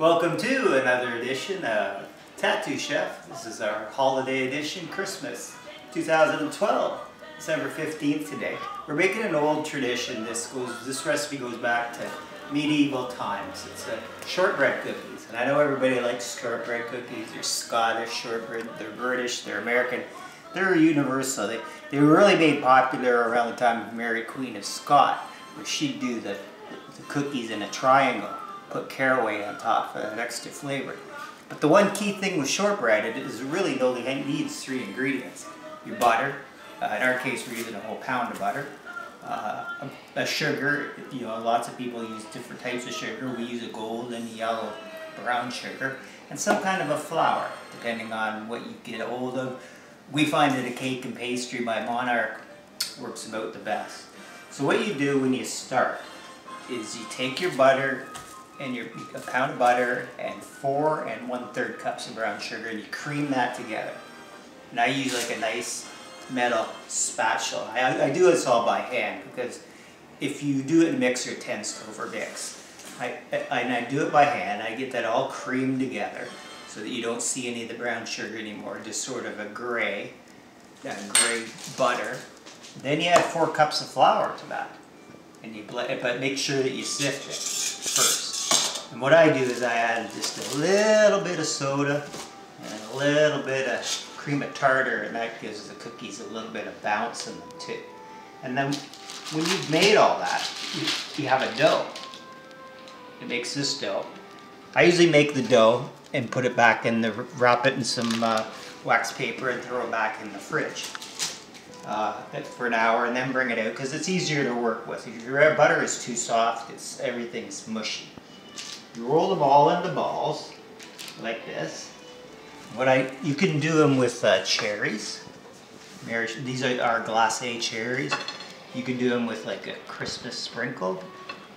Welcome to another edition of Tattoo Chef. This is our holiday edition, Christmas 2012, December 15th today. We're making an old tradition. This recipe goes back to medieval times. It's shortbread cookies. And I know everybody likes shortbread cookies. They're Scottish shortbread, they're British, they're American. They're universal. They were really made popular around the time of Mary Queen of Scots, where she'd do the cookies in a triangle, put caraway on top for that extra flavor. But the one key thing with shortbread is it really only needs 3 ingredients. Your butter, in our case we're using a whole pound of butter, a sugar, lots of people use different types of sugar. We use a golden, yellow, brown sugar, and some kind of a flour, depending on what you get hold of. We find that a cake and pastry by Monarch works about the best. So what you do when you start is you take your butter and a pound of butter and 4 1/3 cups of brown sugar, and you cream that together. And I use like a nice metal spatula. I do this all by hand because if you do it in a mixer, it tends to overmix. I do it by hand. I get that all creamed together so that you don't see any of the brown sugar anymore, just sort of a gray butter. Then you add 4 cups of flour to that, and you blend, but make sure that you sift it first. And what I do is I add just a little bit of soda and a little bit of cream of tartar, and that gives the cookies a little bit of bounce in them too. And then when you've made all that, you have a dough. It makes this dough. I usually make the dough and put it back in wrap it in some wax paper and throw it back in the fridge for an hour, and then bring it out because it's easier to work with. If your butter is too soft, everything's mushy. You roll them all into balls like this. You can do them with cherries. These are glacé cherries. You can do them with like a Christmas sprinkle.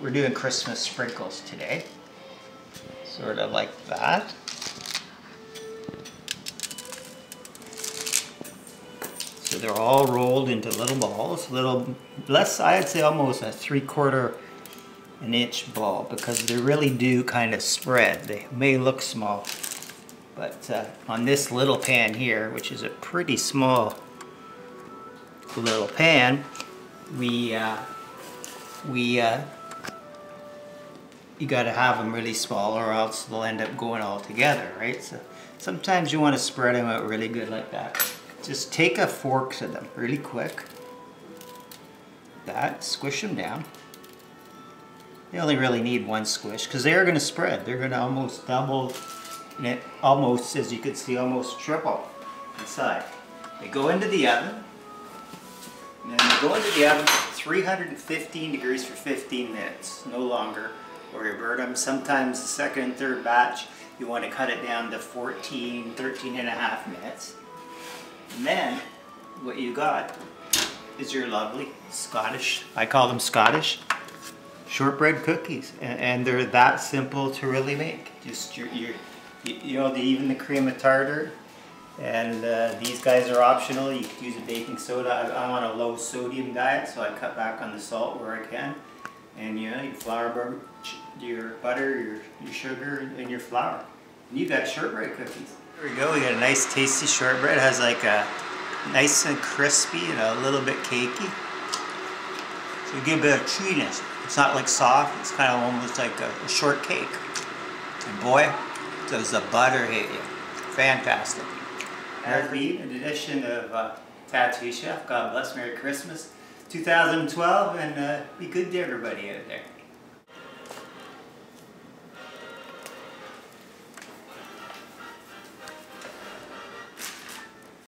We're doing Christmas sprinkles today. Sort of like that. So they're all rolled into little balls, I'd say almost a 3/4 inch ball, because they really do kind of spread. They may look small, but on this little pan here, which is a pretty small little pan, you got to have them really small or else they'll end up going all together, right? So sometimes you want to spread them out really good like that. Just take a fork to them really quick. Squish them down. You only really need 1 squish because they're going to spread. They're going to almost double, and almost, as you can see, almost triple inside. They go into the oven, and then they go into the oven 315 degrees for 15 minutes, no longer, or you burn them. Sometimes the second and third batch, you want to cut it down to 13 and a half minutes. And then what you got is your lovely Scottish, I call them Scottish, shortbread cookies, and they're that simple to really make. Just even the cream of tartar, and these guys are optional. You could use a baking soda. I'm on a low sodium diet, so I cut back on the salt where I can. And your flour, your butter, your sugar, and your flour. And you've got shortbread cookies. There we go. We got a nice tasty shortbread. It has like a nice and crispy and a little bit cakey. So you get a bit of chewiness. It's not like soft, it's kind of almost like a shortcake. And boy, does the butter hit you. Fantastic. That's been an edition of Tattoo Chef. God bless, Merry Christmas 2012, and be good to everybody out there.